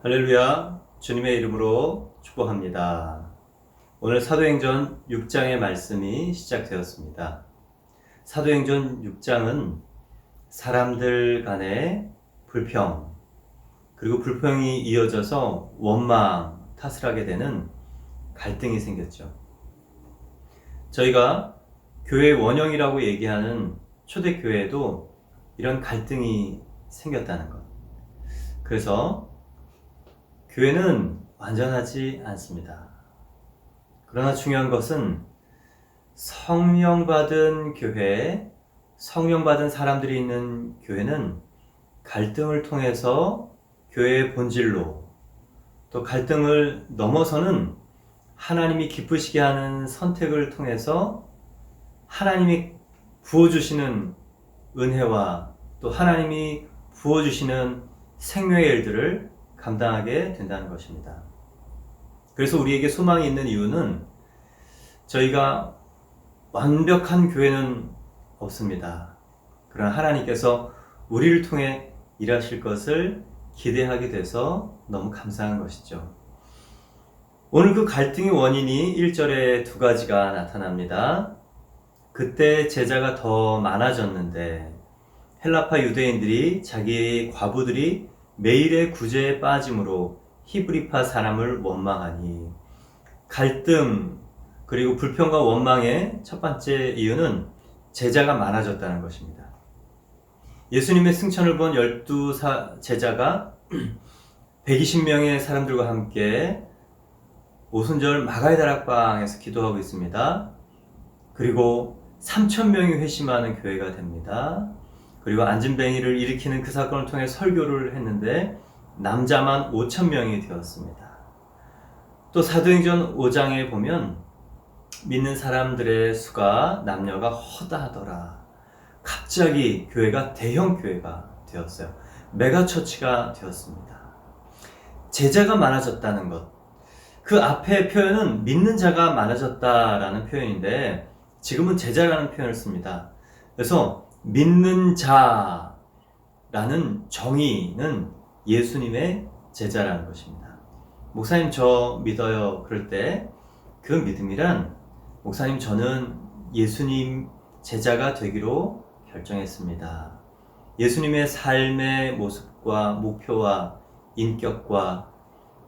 할렐루야, 주님의 이름으로 축복합니다. 오늘 사도행전 6장의 말씀이 시작되었습니다. 사도행전 6장은 사람들 간의 불평, 그리고 불평이 이어져서 원망 탓을 하게 되는 갈등이 생겼죠. 저희가 교회 원형이라고 얘기하는 초대교회에도 이런 갈등이 생겼다는 것. 그래서 교회는 완전하지 않습니다. 그러나 중요한 것은 성령 받은 교회, 성령 받은 사람들이 있는 교회는 갈등을 통해서 교회의 본질로, 또 갈등을 넘어서는 하나님이 기쁘시게 하는 선택을 통해서 하나님이 부어주시는 은혜와 또 하나님이 부어주시는 생명의 일들을 감당하게 된다는 것입니다. 그래서 우리에게 소망이 있는 이유는 저희가 완벽한 교회는 없습니다. 그러나 하나님께서 우리를 통해 일하실 것을 기대하게 돼서 너무 감사한 것이죠. 오늘 그 갈등의 원인이 1절에 두 가지가 나타납니다. 그때 제자가 더 많아졌는데 헬라파 유대인들이 자기의 과부들이 매일의 구제에 빠짐으로 히브리파 사람을 원망하니, 갈등 그리고 불평과 원망의 첫 번째 이유는 제자가 많아졌다는 것입니다. 예수님의 승천을 본 12 제자가 120명의 사람들과 함께 오순절 마가의 다락방에서 기도하고 있습니다. 그리고 3,000명이 회심하는 교회가 됩니다. 그리고 안진뱅이를 일으키는 그 사건을 통해 설교를 했는데 남자만 5,000명이 되었습니다. 또 사도행전 5장에 보면 믿는 사람들의 수가 남녀가 허다하더라. 갑자기 교회가 대형 교회가 되었어요. 메가처치가 되었습니다. 제자가 많아졌다는 것. 그 앞에 표현은 믿는 자가 많아졌다라는 표현인데 지금은 제자라는 표현을 씁니다. 그래서 믿는 자라는 정의는 예수님의 제자라는 것입니다. 목사님 저 믿어요. 그럴 때 그 믿음이란 목사님 저는 예수님 제자가 되기로 결정했습니다. 예수님의 삶의 모습과 목표와 인격과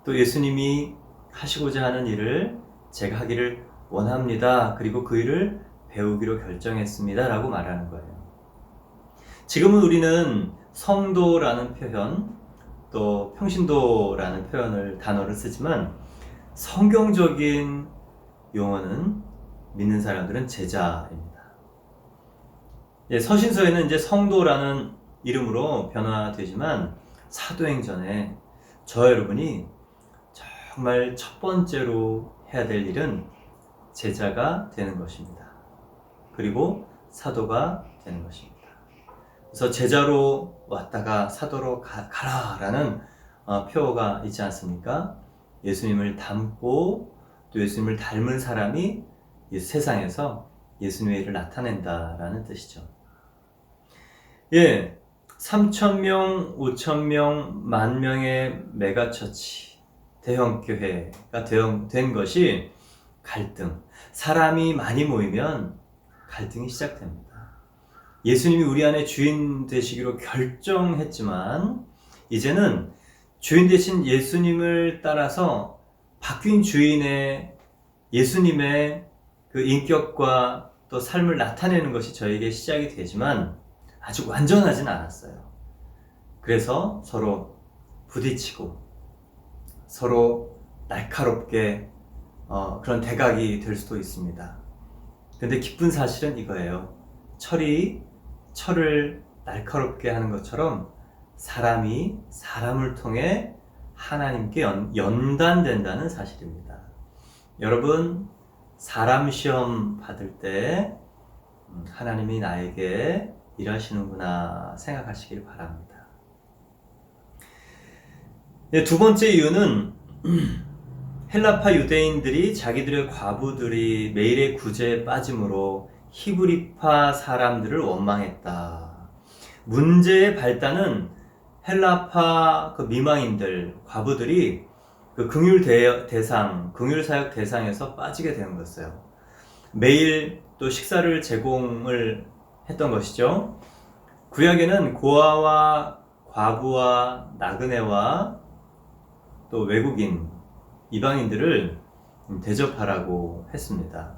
또 예수님이 하시고자 하는 일을 제가 하기를 원합니다. 그리고 그 일을 배우기로 결정했습니다. 라고 말하는 거예요. 지금은 우리는 성도라는 표현, 또 평신도라는 단어를 쓰지만 성경적인 용어는 믿는 사람들은 제자입니다. 서신서에는 이제 성도라는 이름으로 변화되지만 사도행전에 저 여러분이 정말 첫 번째로 해야 될 일은 제자가 되는 것입니다. 그리고 사도가 되는 것입니다. 그래서 제자로 왔다가 사도로 가라라는 표어가 있지 않습니까? 예수님을 닮고 또 예수님을 닮은 사람이 세상에서 예수님의 일을 나타낸다라는 뜻이죠. 3,000명, 5,000명, 10,000명의 메가처치, 대형교회가 된 것이 갈등. 사람이 많이 모이면 갈등이 시작됩니다. 예수님이 우리 안에 주인 되시기로 결정했지만 이제는 주인 되신 예수님을 따라서 바뀐 주인의 예수님의 그 인격과 또 삶을 나타내는 것이 저에게 시작이 되지만 아직 완전하진 않았어요. 그래서 서로 부딪히고 서로 날카롭게 그런 대각이 될 수도 있습니다. 근데 기쁜 사실은 이거예요. 철을 날카롭게 하는 것처럼 사람이 사람을 통해 하나님께 연단된다는 사실입니다. 여러분, 사람 시험 받을 때 하나님이 나에게 일하시는구나 생각하시길 바랍니다. 두 번째 이유는 헬라파 유대인들이 자기들의 과부들이 매일의 구제에 빠짐으로 히브리파 사람들을 원망했다. 문제의 발단은 헬라파 그 미망인들, 과부들이 그 긍휼 사역 대상에서 빠지게 되는 거였어요. 매일 또 식사를 제공을 했던 것이죠. 구약에는 고아와 과부와 나그네와 또 외국인, 이방인들을 대접하라고 했습니다.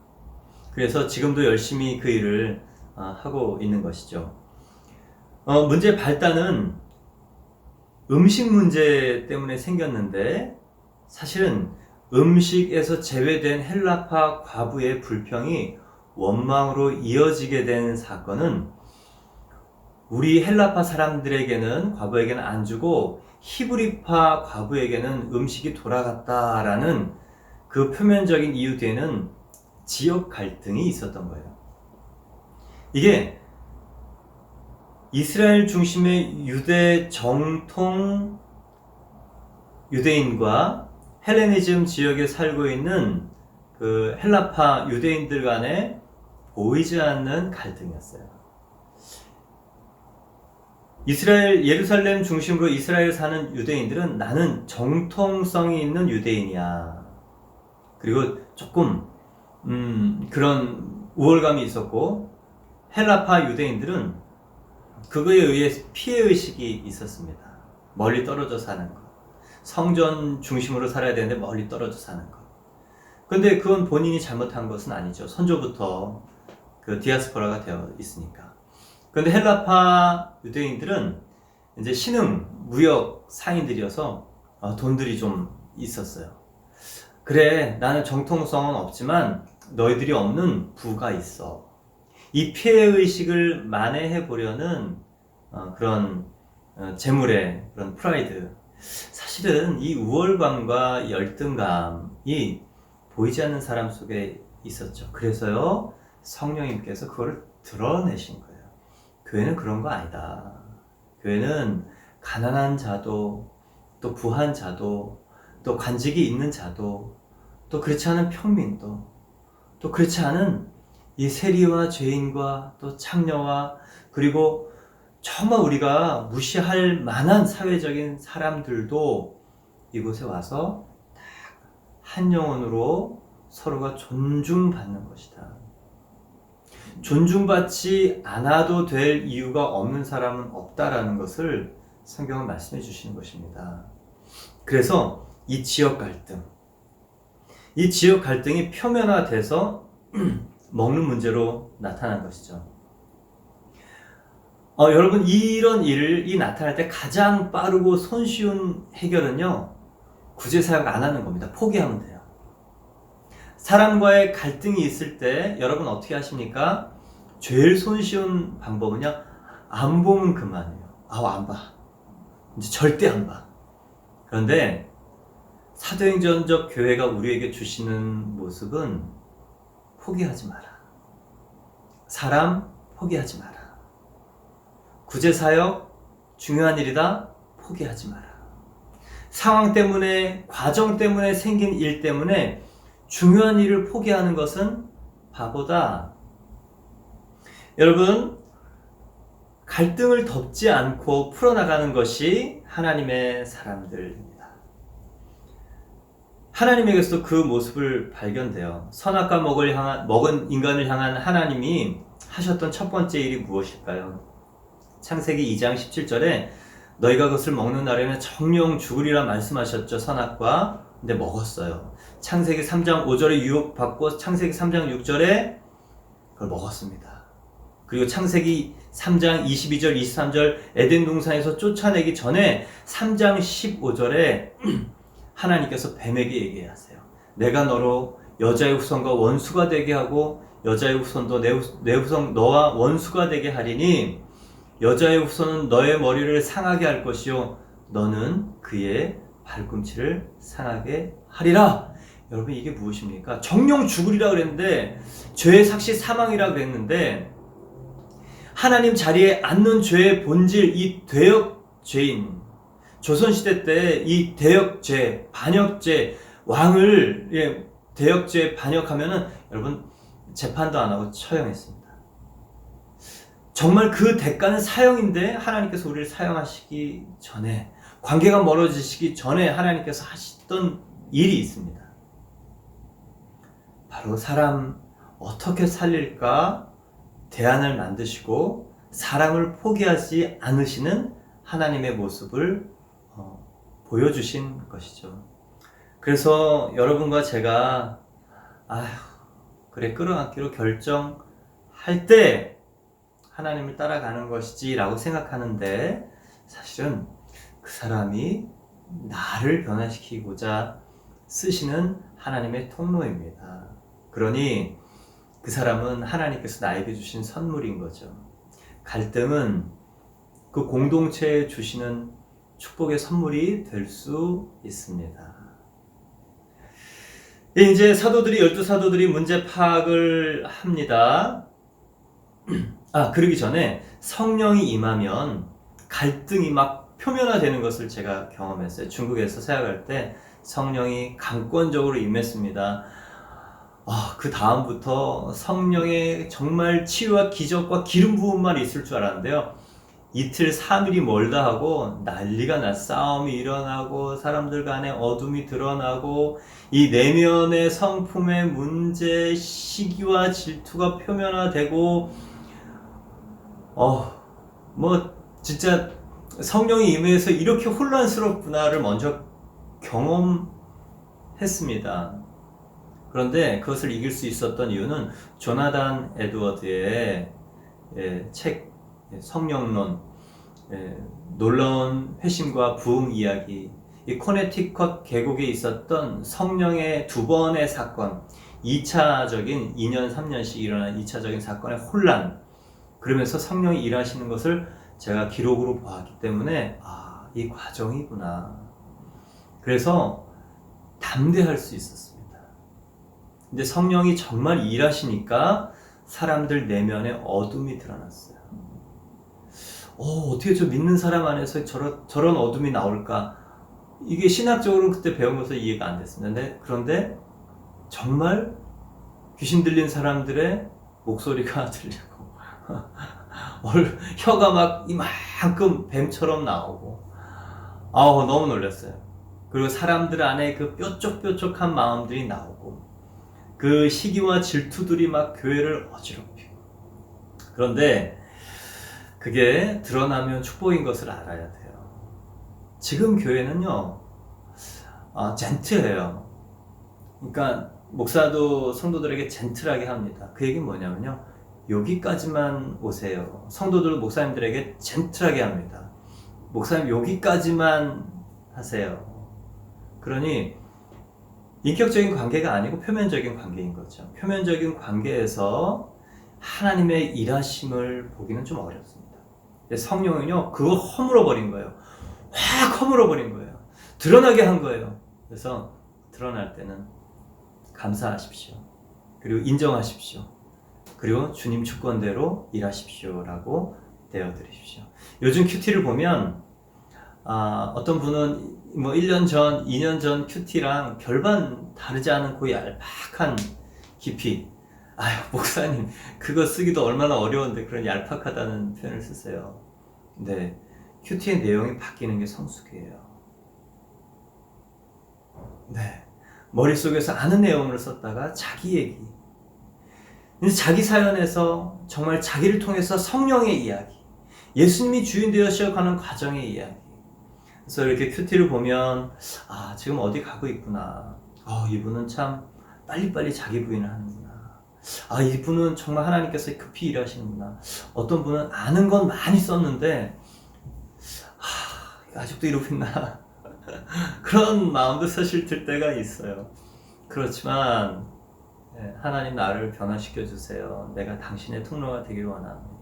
그래서 지금도 열심히 그 일을 하고 있는 것이죠. 문제의 발단은 음식 문제 때문에 생겼는데, 사실은 음식에서 제외된 헬라파 과부의 불평이 원망으로 이어지게 된 사건은 우리 헬라파 사람들에게는, 과부에게는 안 주고 히브리파 과부에게는 음식이 돌아갔다라는 그 표면적인 이유 뒤에는 지역 갈등이 있었던 거예요. 이게 이스라엘 중심의 유대 정통 유대인과 헬레니즘 지역에 살고 있는 그 헬라파 유대인들 간에 보이지 않는 갈등이었어요. 예루살렘 중심으로 이스라엘 사는 유대인들은 나는 정통성이 있는 유대인이야. 그리고 조금 그런 우월감이 있었고, 헬라파 유대인들은 그거에 의해 피해의식이 있었습니다. 멀리 떨어져 사는 것. 성전 중심으로 살아야 되는데 멀리 떨어져 사는 것. 근데 그건 본인이 잘못한 것은 아니죠. 선조부터 그 디아스포라가 되어 있으니까. 근데 헬라파 유대인들은 이제 신흥, 무역 상인들이어서 돈들이 좀 있었어요. 그래, 나는 정통성은 없지만 너희들이 없는 부가 있어. 이 피해의식을 만회해 보려는 그런 재물의 그런 프라이드. 사실은 이 우월감과 열등감이 보이지 않는 사람 속에 있었죠. 그래서요, 성령님께서 그거를 드러내신 거예요. 교회는 그런 거 아니다. 교회는 가난한 자도, 또 부한 자도, 또 관직이 있는 자도, 또 그렇지 않은 평민도, 또 그렇지 않은 이 세리와 죄인과 또 창녀와, 그리고 정말 우리가 무시할 만한 사회적인 사람들도 이곳에 와서 한 영혼으로 서로가 존중받는 것이다. 존중받지 않아도 될 이유가 없는 사람은 없다라는 것을 성경은 말씀해 주시는 것입니다. 그래서 이 지역 갈등이 표면화돼서 먹는 문제로 나타난 것이죠. 여러분, 이런 일이 나타날 때 가장 빠르고 손쉬운 해결은요, 구제사역 안 하는 겁니다. 포기하면 돼요. 사람과의 갈등이 있을 때 여러분 어떻게 하십니까? 제일 손쉬운 방법은요, 안 보면 그만이에요. 안 봐. 이제 절대 안 봐. 그런데 사도행전적 교회가 우리에게 주시는 모습은 포기하지 마라. 사람 포기하지 마라. 구제사역 중요한 일이다. 포기하지 마라. 상황 때문에, 과정 때문에, 생긴 일 때문에 중요한 일을 포기하는 것은 바보다. 여러분, 갈등을 덮지 않고 풀어나가는 것이 하나님의 사람들입니다. 하나님에게서도 그 모습을 발견돼요. 선악과 먹은 인간을 향한 하나님이 하셨던 첫 번째 일이 무엇일까요? 창세기 2장 17절에 너희가 그것을 먹는 날에는 정령 죽으리라 말씀하셨죠. 선악과. 근데 먹었어요. 창세기 3장 5절에 유혹받고 창세기 3장 6절에 그걸 먹었습니다. 그리고 창세기 3장 22절 23절 에덴 동산에서 쫓아내기 전에 3장 15절에 하나님께서 뱀에게 얘기하세요. 내가 너로 여자의 후손과 원수가 되게 하고 여자의 후손도 내 후손 너와 원수가 되게 하리니 여자의 후손은 너의 머리를 상하게 할 것이요 너는 그의 발꿈치를 상하게 하리라. 여러분, 이게 무엇입니까? 정령 죽으리라 그랬는데, 죄의 삭시 사망이라 그랬는데, 하나님 자리에 앉는 죄의 본질, 이 대역 죄인, 조선시대 때 이 대역죄, 반역죄, 왕을 대역죄 반역하면은 여러분 재판도 안 하고 처형했습니다. 정말 그 대가는 사형인데 하나님께서 우리를 사용하시기 전에, 관계가 멀어지시기 전에 하나님께서 하시던 일이 있습니다. 바로 사람 어떻게 살릴까 대안을 만드시고 사람을 포기하지 않으시는 하나님의 모습을 보여주신 것이죠. 그래서 여러분과 제가 그래 끌어안기로 결정할 때 하나님을 따라가는 것이지 라고 생각하는데, 사실은 그 사람이 나를 변화시키고자 쓰시는 하나님의 통로입니다. 그러니 그 사람은 하나님께서 나에게 주신 선물인 거죠. 갈등은 그 공동체에 주시는 축복의 선물이 될 수 있습니다. 이제 사도들이, 12사도들이 문제 파악을 합니다. 그러기 전에 성령이 임하면 갈등이 막 표면화되는 것을 제가 경험했어요. 중국에서 사역할 때 성령이 강권적으로 임했습니다. 그 다음부터 성령의 정말 치유와 기적과 기름 부음만 있을 줄 알았는데요. 이틀 3일이 멀다 하고 난리가 나, 싸움이 일어나고 사람들 간에 어둠이 드러나고 이 내면의 성품의 문제, 시기와 질투가 표면화되고 진짜 성령이 임해서 이렇게 혼란스럽구나를 먼저 경험했습니다. 그런데 그것을 이길 수 있었던 이유는 조나단 에드워드의 책 성령론, 놀라운 회심과 부흥 이야기, 이 코네티컷 계곡에 있었던 성령의 두 번의 사건, 2차적인 2년 3년씩 일어난 2차적인 사건의 혼란, 그러면서 성령이 일하시는 것을 제가 기록으로 보았기 때문에 이 과정이구나. 그래서 담대할 수 있었습니다. 근데 성령이 정말 일하시니까 사람들 내면에 어둠이 드러났어요. 어떻게 저 믿는 사람 안에서 저런 어둠이 나올까? 이게 신학적으로는 그때 배운 것을 이해가 안 됐습니다. 그런데 정말 귀신 들린 사람들의 목소리가 들리고 혀가 막 이만큼 뱀처럼 나오고 너무 놀랐어요. 그리고 사람들 안에 그 뾰족뾰족한 마음들이 나오고 그 시기와 질투들이 막 교회를 어지럽히고, 그런데 그게 드러나면 축복인 것을 알아야 돼요. 지금 교회는요 젠틀해요. 그러니까 목사도 성도들에게 젠틀하게 합니다. 그 얘기는 뭐냐면요, 여기까지만 오세요. 성도들 목사님들에게 젠틀하게 합니다. 목사님 여기까지만 하세요. 그러니 인격적인 관계가 아니고 표면적인 관계인 거죠. 표면적인 관계에서 하나님의 일하심을 보기는 좀 어렵습니다. 근데 성령은요 그거 허물어버린 거예요. 확 허물어버린 거예요. 드러나게 한 거예요. 그래서 드러날 때는 감사하십시오. 그리고 인정하십시오. 그리고 주님 주권대로 일하십시오 라고 내어드리십시오. 요즘 큐티를 보면 어떤 분은 1년 전, 2년 전 큐티랑 별반 다르지 않은 그 얄팍한 깊이. 목사님 그거 쓰기도 얼마나 어려운데 그런 얄팍하다는 표현을 쓰세요. 근데 큐티의 내용이 바뀌는 게 성숙이에요. 머릿속에서 아는 내용을 썼다가 자기 얘기, 자기 사연에서 정말 자기를 통해서 성령의 이야기, 예수님이 주인 되어셔가는 과정의 이야기. 그래서 이렇게 큐티를 보면 지금 어디 가고 있구나. 이분은 참 빨리빨리 자기 부인을 하는구나. 이분은 정말 하나님께서 급히 일하시는구나. 어떤 분은 아는 건 많이 썼는데 아직도 이러고 있나. 그런 마음도 사실 들 때가 있어요. 그렇지만 하나님 나를 변화시켜 주세요. 내가 당신의 통로가 되길 원합니다.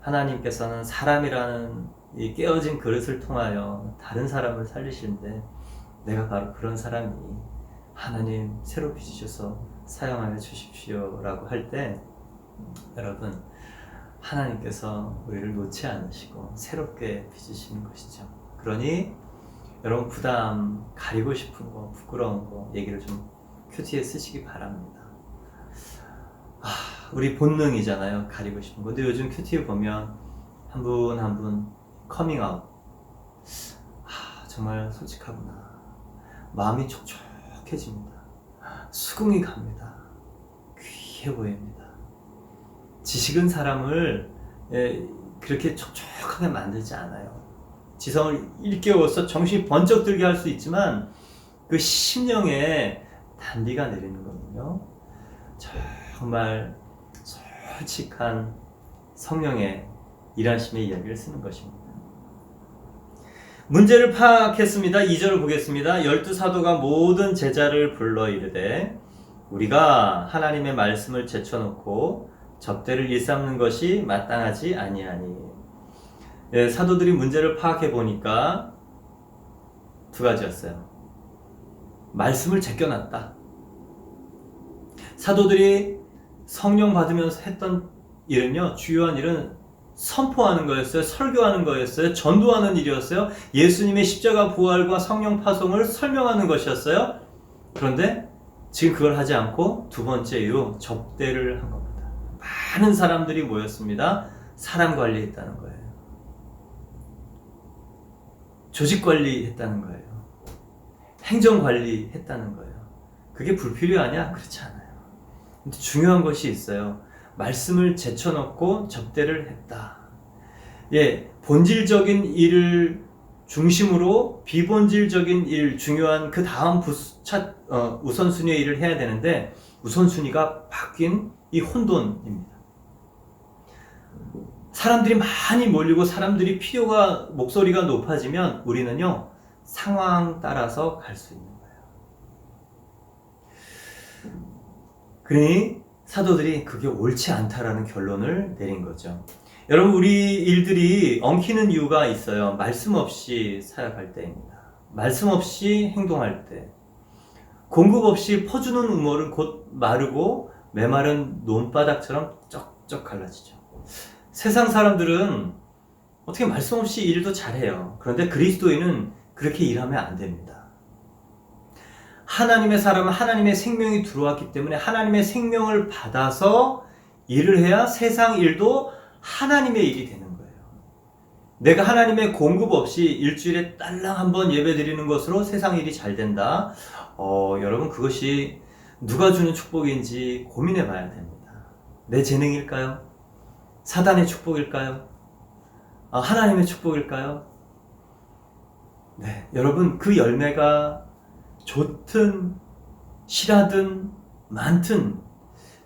하나님께서는 사람이라는 이 깨어진 그릇을 통하여 다른 사람을 살리시는데 내가 바로 그런 사람이 하나님 새로 빚으셔서 사용하여 주십시오 라고 할 때, 여러분 하나님께서 우리를 놓지 않으시고 새롭게 빚으시는 것이죠. 그러니 여러분 부담, 가리고 싶은 거, 부끄러운 거 얘기를 좀 큐티에 쓰시기 바랍니다. 우리 본능이잖아요. 가리고 싶은 거. 근데 요즘 큐티 보면 한 분 한 분 커밍아웃. 정말 솔직하구나. 마음이 촉촉해집니다. 수긍이 갑니다. 귀해 보입니다. 지식은 사람을 그렇게 촉촉하게 만들지 않아요. 지성을 일깨워서 정신이 번쩍 들게 할 수 있지만 그 심령에 단비가 내리는 거군요. 정말 솔직한 성령의 일하심의 이야기를 쓰는 것입니다. 문제를 파악했습니다. 2절을 보겠습니다. 12사도가 모든 제자를 불러 이르되 우리가 하나님의 말씀을 제쳐놓고 접대를 일삼는 것이 마땅하지 아니하니. 사도들이 문제를 파악해 보니까 두 가지였어요. 말씀을 제껴놨다. 사도들이 성령 받으면서 했던 일은요, 주요한 일은 선포하는 거였어요. 설교하는 거였어요. 전도하는 일이었어요. 예수님의 십자가 부활과 성령 파송을 설명하는 것이었어요. 그런데 지금 그걸 하지 않고 두 번째 이유 접대를 한 겁니다. 많은 사람들이 모였습니다. 사람 관리했다는 거예요. 조직 관리했다는 거예요. 행정 관리했다는 거예요. 그게 불필요하냐? 그렇지 않아요. 근데 중요한 것이 있어요. 말씀을 제쳐놓고 접대를 했다. 본질적인 일을 중심으로 비본질적인 일, 중요한 그 다음 우선순위의 일을 해야 되는데 우선순위가 바뀐 이 혼돈입니다. 사람들이 많이 몰리고 사람들이 목소리가 높아지면 우리는요, 상황 따라서 갈 수 있는 거예요. 그러니 사도들이 그게 옳지 않다라는 결론을 내린 거죠. 여러분, 우리 일들이 엉키는 이유가 있어요. 말씀 없이 사역할 때입니다. 말씀 없이 행동할 때. 공급 없이 퍼주는 우물은 곧 마르고 메마른 논바닥처럼 쩍쩍 갈라지죠. 세상 사람들은 어떻게 말씀 없이 일도 잘해요. 그런데 그리스도인은 그렇게 일하면 안 됩니다. 하나님의 사람은 하나님의 생명이 들어왔기 때문에 하나님의 생명을 받아서 일을 해야 세상 일도 하나님의 일이 되는 거예요. 내가 하나님의 공급 없이 일주일에 딸랑 한 번 예배 드리는 것으로 세상 일이 잘 된다. 여러분, 그것이 누가 주는 축복인지 고민해 봐야 됩니다. 내 재능일까요? 사단의 축복일까요? 하나님의 축복일까요? 네, 여러분, 그 열매가 좋든 실하든 많든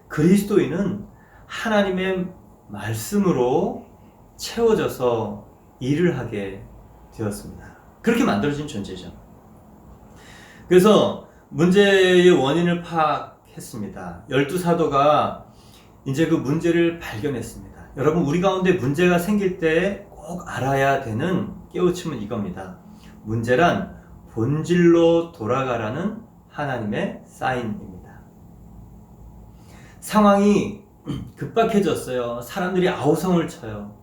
그리스도인은 하나님의 말씀으로 채워져서 일을 하게 되었습니다. 그렇게 만들어진 존재죠. 그래서 문제의 원인을 파악했습니다. 12사도가 이제 그 문제를 발견했습니다. 여러분, 우리 가운데 문제가 생길 때 꼭 알아야 되는 깨우침은 이겁니다. 문제란 본질로 돌아가라는 하나님의 사인입니다. 상황이 급박해졌어요. 사람들이 아우성을 쳐요.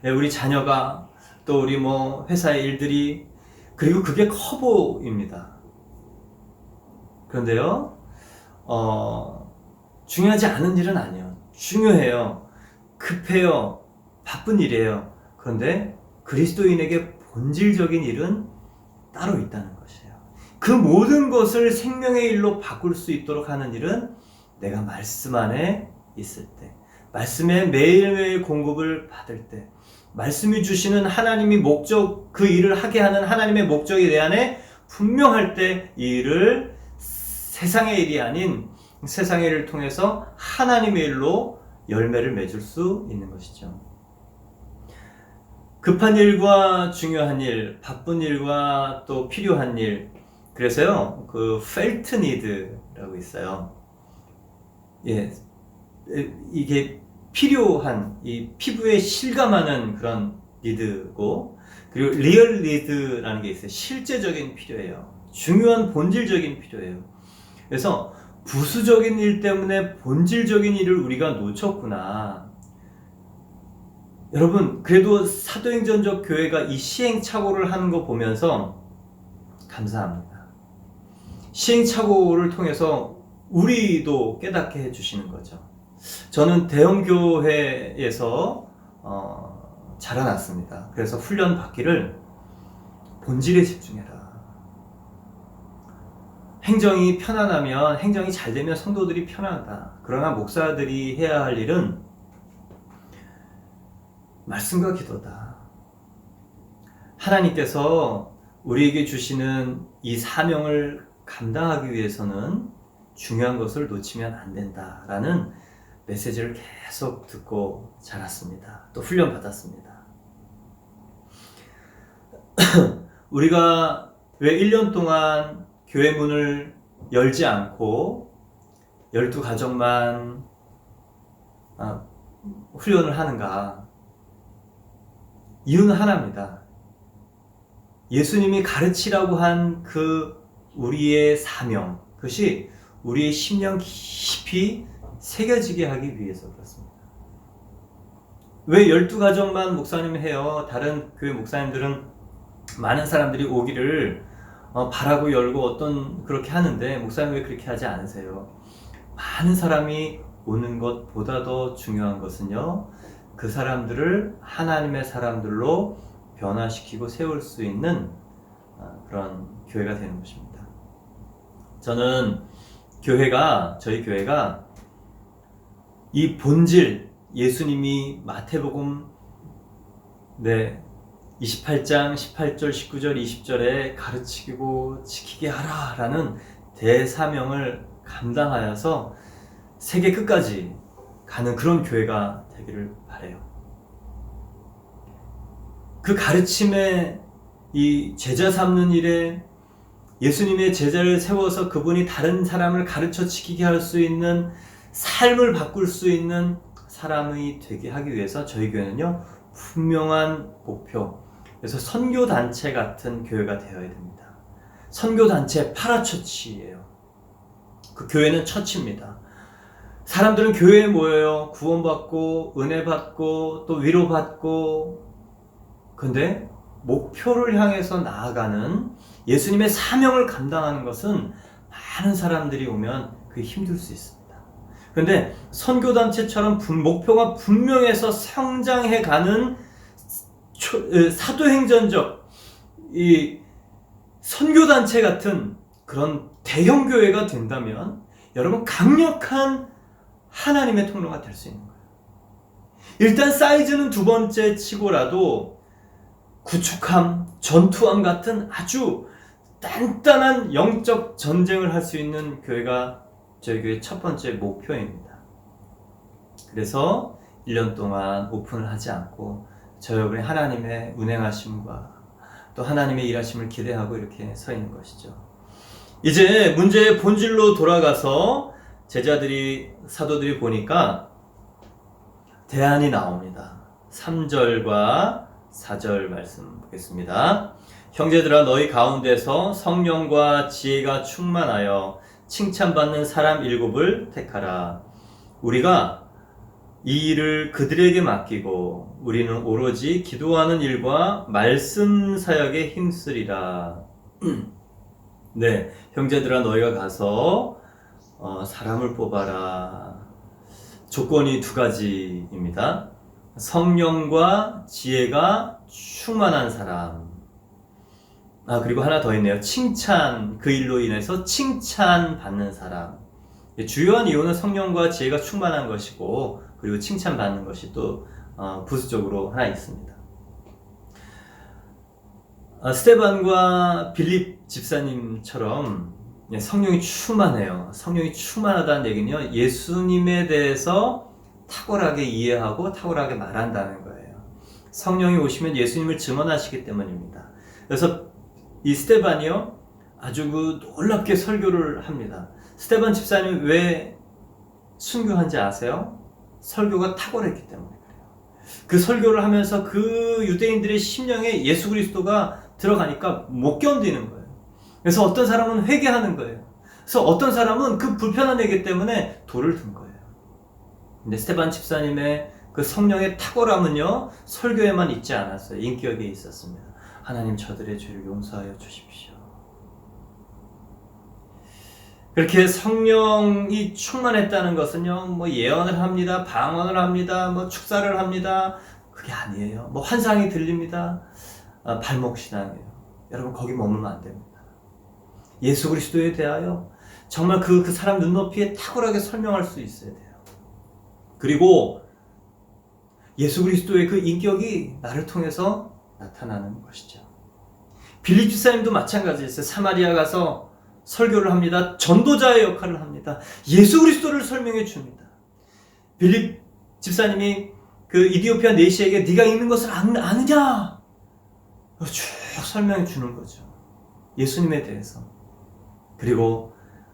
우리 자녀가, 또 우리 회사의 일들이, 그리고 그게 커 보입니다. 그런데요, 중요하지 않은 일은 아니에요. 중요해요. 급해요. 바쁜 일이에요. 그런데 그리스도인에게 본질적인 일은 따로 있다는 것이에요. 그 모든 것을 생명의 일로 바꿀 수 있도록 하는 일은 내가 말씀 안에 있을 때, 말씀의 매일매일 공급을 받을 때, 말씀이 주시는 하나님이 그 일을 하게 하는 하나님의 목적이 내 안에 분명할 때 이 일을 세상의 일이 아닌 세상의 일을 통해서 하나님의 일로 열매를 맺을 수 있는 것이죠. 급한 일과 중요한 일, 바쁜 일과 또 필요한 일. 그래서요, 그 felt need라고 있어요. 이게 필요한, 이 피부에 실감하는 그런 need고, 그리고 real need라는 게 있어요. 실제적인 필요예요. 중요한 본질적인 필요예요. 그래서 부수적인 일 때문에 본질적인 일을 우리가 놓쳤구나. 여러분, 그래도 사도행전적 교회가 이 시행착오를 하는 거 보면서 감사합니다. 시행착오를 통해서 우리도 깨닫게 해주시는 거죠. 저는 대형 교회에서 자라났습니다. 그래서 훈련 받기를 본질에 집중해라. 행정이 편안하면, 행정이 잘 되면 성도들이 편하다. 그러나 목사들이 해야 할 일은 말씀과 기도다. 하나님께서 우리에게 주시는 이 사명을 감당하기 위해서는 중요한 것을 놓치면 안 된다라는 메시지를 계속 듣고 자랐습니다. 또 훈련 받았습니다. 우리가 왜 1년 동안 교회 문을 열지 않고 12가정만 훈련을 하는가? 이유는 하나입니다. 예수님이 가르치라고 한 그 우리의 사명, 그것이 우리의 심령 깊이 새겨지게 하기 위해서 그렇습니다. 왜 12가정만 목사님이 해요? 다른 교회 목사님들은 많은 사람들이 오기를 바라고 열고 그렇게 하는데, 목사님 왜 그렇게 하지 않으세요? 많은 사람이 오는 것보다 더 중요한 것은요, 그 사람들을 하나님의 사람들로 변화시키고 세울 수 있는 그런 교회가 되는 것입니다. 저는 저희 교회가 이 본질, 예수님이 마태복음 28장 18절 19절 20절에 가르치고 지키게 하라 라는 대사명을 감당하여서 세계 끝까지 가는 그런 교회가 되기를 바라요. 그 가르침에, 이 제자 삼는 일에, 예수님의 제자를 세워서 그분이 다른 사람을 가르쳐 지키게 할 수 있는, 삶을 바꿀 수 있는 사람이 되게 하기 위해서 저희 교회는요, 분명한 목표, 그래서 선교단체 같은 교회가 되어야 됩니다. 선교단체, 파라처치예요. 그 교회는 처치입니다. 사람들은 교회에 모여요. 구원받고 은혜 받고 또 위로받고, 근데 목표를 향해서 나아가는, 예수님의 사명을 감당하는 것은 많은 사람들이 오면 그게 힘들 수 있습니다. 그런데 선교단체처럼 목표가 분명해서 성장해가는 사도행전적 이 선교단체 같은 그런 대형교회가 된다면 여러분, 강력한 하나님의 통로가 될 수 있는 거예요. 일단 사이즈는 두 번째 치고라도 구축함, 전투함 같은 아주 단단한 영적 전쟁을 할 수 있는 교회가 저희 교회 첫 번째 목표입니다. 그래서 1년 동안 오픈을 하지 않고 저 여러분의 하나님의 운행하심과 또 하나님의 일하심을 기대하고 이렇게 서 있는 것이죠. 이제 문제의 본질로 돌아가서 사도들이 보니까 대안이 나옵니다. 3절과 4절 말씀 보겠습니다. 형제들아, 너희 가운데서 성령과 지혜가 충만하여 칭찬받는 사람 7을 택하라. 우리가 이 일을 그들에게 맡기고 우리는 오로지 기도하는 일과 말씀 사역에 힘쓰리라. 네, 형제들아, 너희가 가서 사람을 뽑아라. 조건이 2가지입니다. 성령과 지혜가 충만한 사람. 그리고 하나 더 있네요. 칭찬, 그 일로 인해서 칭찬받는 사람. 주요한 이유는 성령과 지혜가 충만한 것이고, 그리고 칭찬받는 것이 또 부수적으로 하나 있습니다. 스테반과 빌립 집사님처럼 성령이 충만해요. 성령이 충만하다는 얘기는요, 예수님에 대해서 탁월하게 이해하고 탁월하게 말한다는 거예요. 성령이 오시면 예수님을 증언하시기 때문입니다. 그래서 이 스테반이요, 아주 놀랍게 설교를 합니다. 스테반 집사님 왜 순교한지 아세요? 설교가 탁월했기 때문에 그래요. 그 설교를 하면서 그 유대인들의 심령에 예수 그리스도가 들어가니까 못 견디는 거예요. 그래서 어떤 사람은 회개하는 거예요. 그래서 어떤 사람은 그 불편한 얘기 때문에 돌을 든 거예요. 근데 스테반 집사님의 그 성령의 탁월함은요, 설교에만 있지 않았어요. 인격에 있었습니다. 하나님, 저들의 죄를 용서하여 주십시오. 그렇게 성령이 충만했다는 것은요, 뭐 예언을 합니다, 방언을 합니다, 뭐 축사를 합니다. 그게 아니에요. 뭐 환상이 들립니다. 발목신앙이에요. 여러분 거기 머물면 안 됩니다. 예수 그리스도에 대하여 정말 그 사람 눈높이에 탁월하게 설명할 수 있어야 돼요. 그리고 예수 그리스도의 그 인격이 나를 통해서 나타나는 것이죠. 빌립 집사님도 마찬가지였어요. 사마리아 가서 설교를 합니다. 전도자의 역할을 합니다. 예수 그리스도를 설명해 줍니다. 빌립 집사님이 그 이디오피아 내시에게 네가 읽는 것을 아느냐? 쭉 설명해 주는 거죠. 예수님에 대해서. 그리고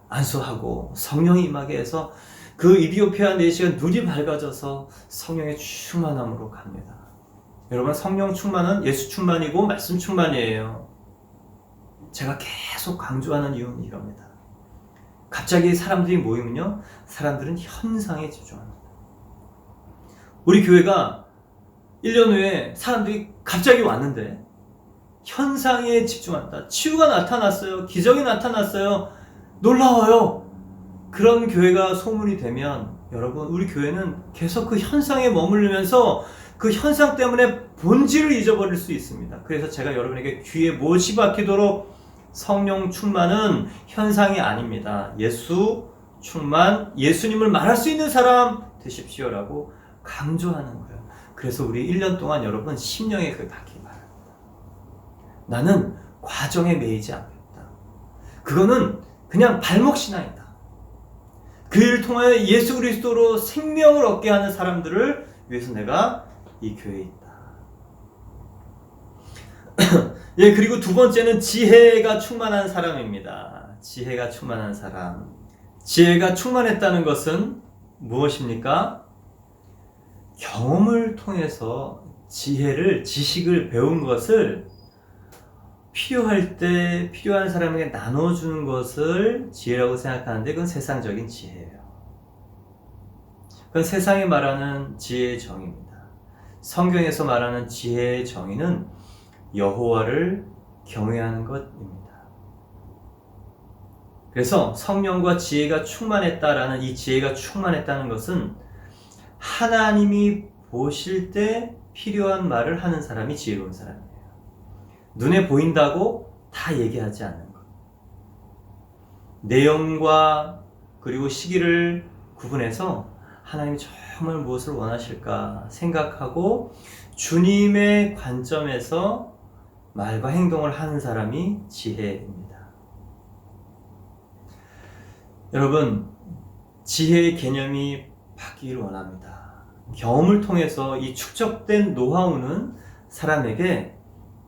안수하고 성령이 임하게 해서 그 이디오피아 내시가 눈이 밝아져서 성령의 충만함으로 갑니다. 여러분 성령 충만은 예수 충만이고 말씀 충만이에요. 제가 계속 강조하는 이유는 이겁니다. 갑자기 사람들이 모이면요, 사람들은 현상에 집중합니다. 우리 교회가 1년 후에 사람들이 갑자기 왔는데 현상에 집중한다. 치유가 나타났어요. 기적이 나타났어요. 놀라워요. 그런 교회가 소문이 되면 여러분 우리 교회는 계속 그 현상에 머무르면서 그 현상 때문에 본질을 잊어버릴 수 있습니다. 그래서 제가 여러분에게 귀에 못이 박히도록 성령 충만은 현상이 아닙니다. 예수 충만, 예수님을 말할 수 있는 사람 되십시오라고 강조하는 거예요. 그래서 우리 1년 동안 여러분 심령에 그걸 받기 바랍니다. 나는 과정에 매이지 않겠다. 그거는 그냥 발목신앙이다. 그 일을 통하여 예수 그리스도로 생명을 얻게 하는 사람들을 위해서 내가 이 교회에 있다. 예, 그리고 두 번째는 지혜가 충만한 사람입니다. 지혜가 충만한 사람. 지혜가 충만했다는 것은 무엇입니까? 경험을 통해서 지식을 배운 것을 필요할 때 필요한 사람에게 나눠주는 것을 지혜라고 생각하는데 그건 세상적인 지혜예요. 그건 세상에 말하는 지혜의 정의입니다. 성경에서 말하는 지혜의 정의는 여호와를 경외하는 것입니다. 그래서 성령과 지혜가 충만했다라는 이 지혜가 충만했다는 것은 하나님이 보실 때 필요한 말을 하는 사람이 지혜로운 사람이에요. 눈에 보인다고 다 얘기하지 않는 것. 내용과 그리고 시기를 구분해서 하나님이 정말 무엇을 원하실까 생각하고 주님의 관점에서 말과 행동을 하는 사람이 지혜입니다. 여러분, 지혜의 개념이 바뀌기를 원합니다. 경험을 통해서 이 축적된 노하우는 사람에게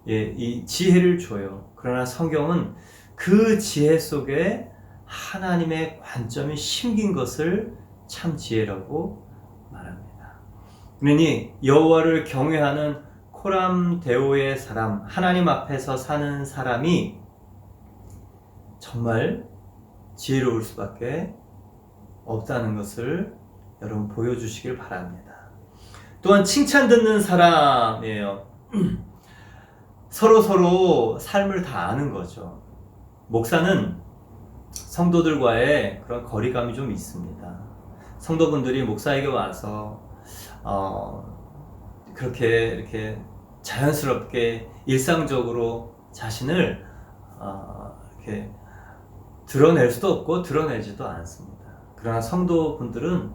이 지혜를 줘요. 그러나 성경은 그 지혜 속에 하나님의 관점이 심긴 것을 참 지혜라고 말합니다. 그러니 여호와를 경외하는 코람데오의 사람, 하나님 앞에서 사는 사람이 정말 지혜로울 수밖에 없다는 것을 여러분 보여주시길 바랍니다. 또한 칭찬 듣는 사람이에요. 서로 삶을 다 아는 거죠. 목사는 성도들과의 그런 거리감이 좀 있습니다. 성도분들이 목사에게 와서 그렇게 이렇게 자연스럽게 일상적으로 자신을 이렇게 드러낼 수도 없고 드러내지도 않습니다. 그러나 성도분들은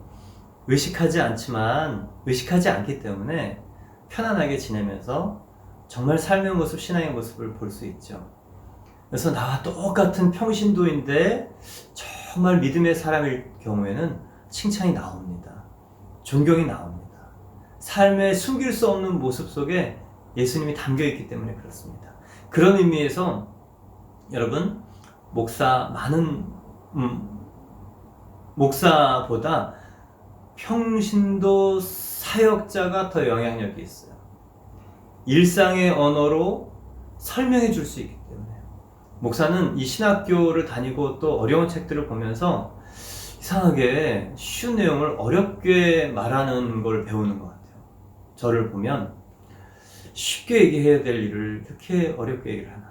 의식하지 않기 때문에 편안하게 지내면서 정말 삶의 모습, 신앙의 모습을 볼 수 있죠. 그래서 나와 똑같은 평신도인데 정말 믿음의 사람일 경우에는 칭찬이 나옵니다. 존경이 나옵니다. 삶의 숨길 수 없는 모습 속에 예수님이 담겨있기 때문에 그렇습니다. 그런 의미에서 여러분, 목사보다 평신도 사역자가 더 영향력이 있어요. 일상의 언어로 설명해 줄 수 있기 때문에. 목사는 이 신학교를 다니고 또 어려운 책들을 보면서 이상하게 쉬운 내용을 어렵게 말하는 걸 배우는 것 같아요. 저를 보면 쉽게 얘기해야 될 일을 그렇게 어렵게 얘기를 하나.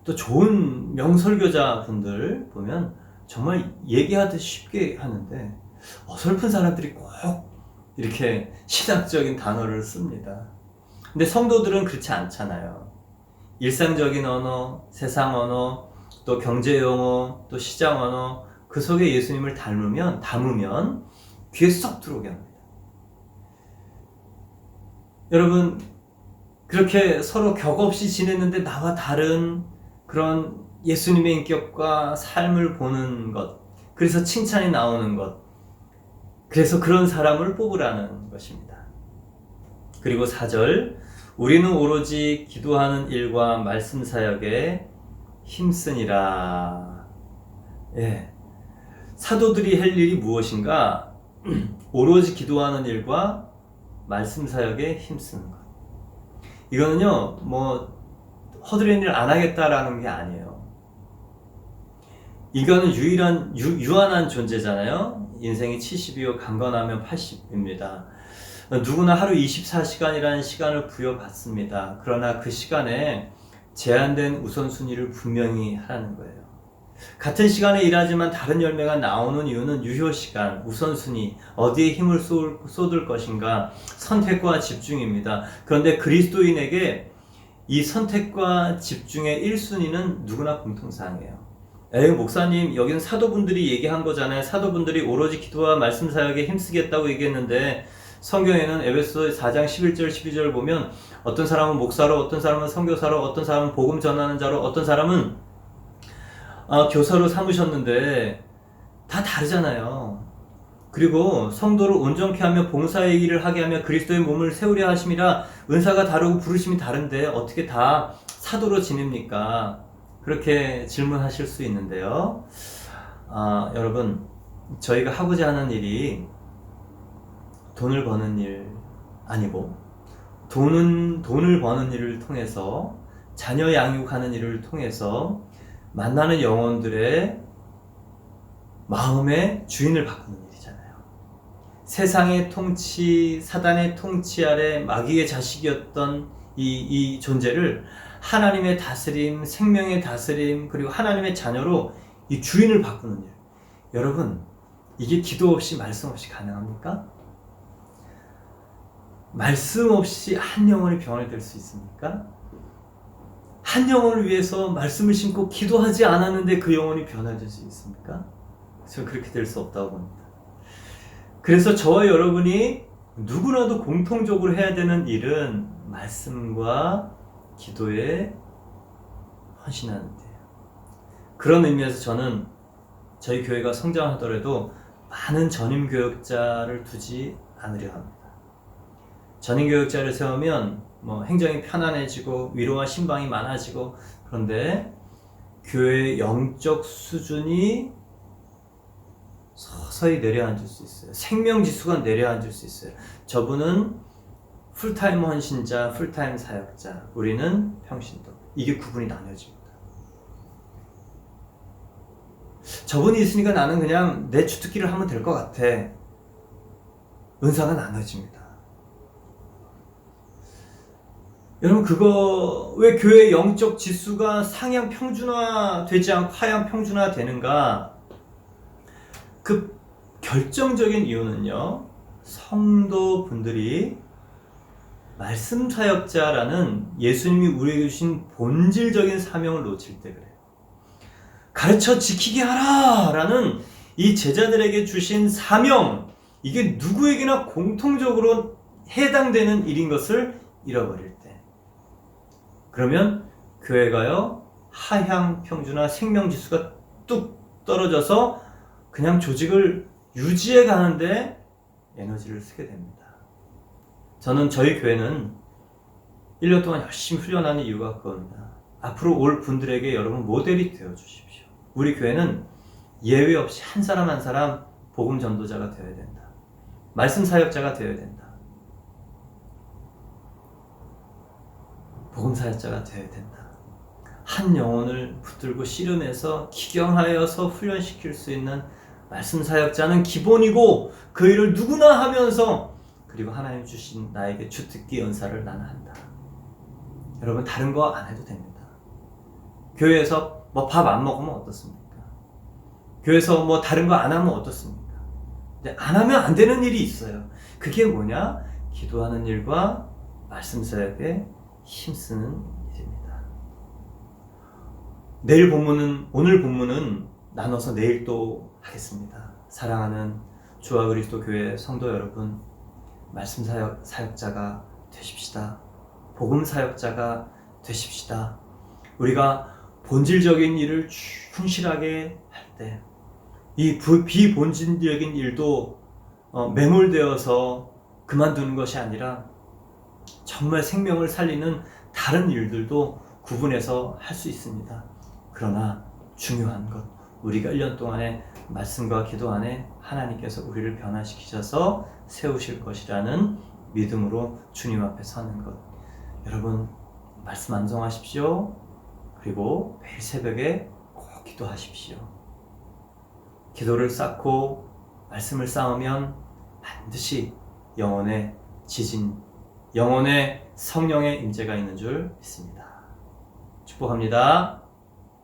또 좋은 명설교자 분들 보면 정말 얘기하듯 쉽게 하는데 어설픈 사람들이 꼭 이렇게 신학적인 단어를 씁니다. 근데 성도들은 그렇지 않잖아요. 일상적인 언어, 세상 언어, 또 경제 용어, 또 시장 언어, 그 속에 예수님을 담으면 귀에 쏙 들어오게 합니다. 여러분, 그렇게 서로 격없이 지냈는데 나와 다른 그런 예수님의 인격과 삶을 보는 것, 그래서 칭찬이 나오는 것, 그래서 그런 사람을 뽑으라는 것입니다. 그리고 4절, 우리는 오로지 기도하는 일과 말씀 사역에 힘쓰니라. 예. 사도들이 할 일이 무엇인가? 오로지 기도하는 일과 말씀 사역에 힘쓰는 것. 이거는요, 허드렛 일 안 하겠다라는 게 아니에요. 인간은 유한한 존재잖아요. 인생이 70이요, 강건하면 80입니다. 누구나 하루 24시간이라는 시간을 부여받습니다. 그러나 그 시간에 제한된 우선순위를 분명히 하라는 거예요. 같은 시간에 일하지만 다른 열매가 나오는 이유는 유효시간, 우선순위, 어디에 힘을 쏟을 것인가, 선택과 집중입니다. 그런데 그리스도인에게 이 선택과 집중의 1순위는 누구나 공통사항이에요. 목사님, 여기는 사도분들이 얘기한 거잖아요. 사도분들이 오로지 기도와 말씀 사역에 힘쓰겠다고 얘기했는데 성경에는 에베소 4장 11절 12절 보면 어떤 사람은 목사로, 어떤 사람은 선교사로, 어떤 사람은 복음 전하는 자로, 어떤 사람은 교사로 삼으셨는데 다 다르잖아요. 그리고 성도를 온전케 하며 봉사의 일을 하게 하며 그리스도의 몸을 세우려 하심이라. 은사가 다르고 부르심이 다른데 어떻게 다 사도로 지냅니까? 그렇게 질문하실 수 있는데요. 여러분, 저희가 하고자 하는 일이 돈을 버는 일 아니고, 돈을 버는 일을 통해서, 자녀 양육하는 일을 통해서 만나는 영혼들의 마음의 주인을 바꾸는 일이잖아요. 세상의 통치, 사단의 통치 아래 마귀의 자식이었던 이 존재를 하나님의 다스림, 생명의 다스림, 그리고 하나님의 자녀로 이 주인을 바꾸는 일. 여러분, 이게 기도 없이 말씀 없이 가능합니까? 말씀 없이 한 영혼이 변화될 수 있습니까? 한 영혼을 위해서 말씀을 심고 기도하지 않았는데 그 영혼이 변화될 수 있습니까? 저는 그렇게 될 수 없다고 봅니다. 그래서 저와 여러분이 누구나도 공통적으로 해야 되는 일은 말씀과 기도에 헌신하는 데요. 그런 의미에서 저는 저희 교회가 성장하더라도 많은 전임교역자를 두지 않으려 합니다. 전임교역자를 세우면 행정이 편안해지고 위로와 신방이 많아지고, 그런데 교회의 영적 수준이 서서히 내려앉을 수 있어요. 생명지수가 내려앉을 수 있어요. 저분은 풀타임 헌신자, 풀타임 사역자, 우리는 평신도. 이게 구분이 나뉘어집니다. 저분이 있으니까 나는 그냥 내 주특기를 하면 될 것 같아. 은사가 나눠집니다. 여러분, 그거 왜 교회의 영적 지수가 상향 평준화 되지 않고 하향 평준화 되는가? 그 결정적인 이유는요, 성도분들이 말씀 사역자라는 예수님이 우리에게 주신 본질적인 사명을 놓칠 때 그래요. 가르쳐 지키게 하라 라는 이 제자들에게 주신 사명, 이게 누구에게나 공통적으로 해당되는 일인 것을 잃어버릴 때, 그러면 교회가요, 하향 평준화, 생명지수가 뚝 떨어져서 그냥 조직을 유지해 가는데 에너지를 쓰게 됩니다. 저는 저희 교회는 1년 동안 열심히 훈련하는 이유가 그겁니다. 앞으로 올 분들에게 여러분 모델이 되어 주십시오. 우리 교회는 예외 없이 한 사람 한 사람 복음 전도자가 되어야 된다. 말씀 사역자가 되어야 된다. 복음 사역자가 되어야 된다. 한 영혼을 붙들고 씨름해서 기경하여서 훈련시킬 수 있는 말씀 사역자는 기본이고, 그 일을 누구나 하면서, 그리고 하나님 주신 나에게 주특기 은사를 나는 한다. 여러분, 다른 거 안 해도 됩니다. 교회에서 뭐 밥 안 먹으면 어떻습니까? 교회에서 뭐 다른 거 안 하면 어떻습니까? 근데 안 하면 안 되는 일이 있어요. 그게 뭐냐? 기도하는 일과 말씀 사역에 힘쓰는 일입니다. 오늘 본문은 나눠서 내일 또 하겠습니다. 사랑하는 주와 그리스도 교회 성도 여러분, 말씀 사역자가 되십시다. 복음 사역자가 되십시다. 우리가 본질적인 일을 충실하게 할 때, 이 비본질적인 일도 매몰되어서 그만두는 것이 아니라 정말 생명을 살리는 다른 일들도 구분해서 할 수 있습니다. 그러나 중요한 것, 우리가 1년 동안의 말씀과 기도 안에 하나님께서 우리를 변화시키셔서 세우실 것이라는 믿음으로 주님 앞에 서는 것. 여러분, 말씀 암송하십시오. 그리고 매일 새벽에 꼭 기도하십시오. 기도를 쌓고 말씀을 쌓으면 반드시 영혼의 지진, 영혼의 성령의 임재가 있는 줄 믿습니다. 축복합니다.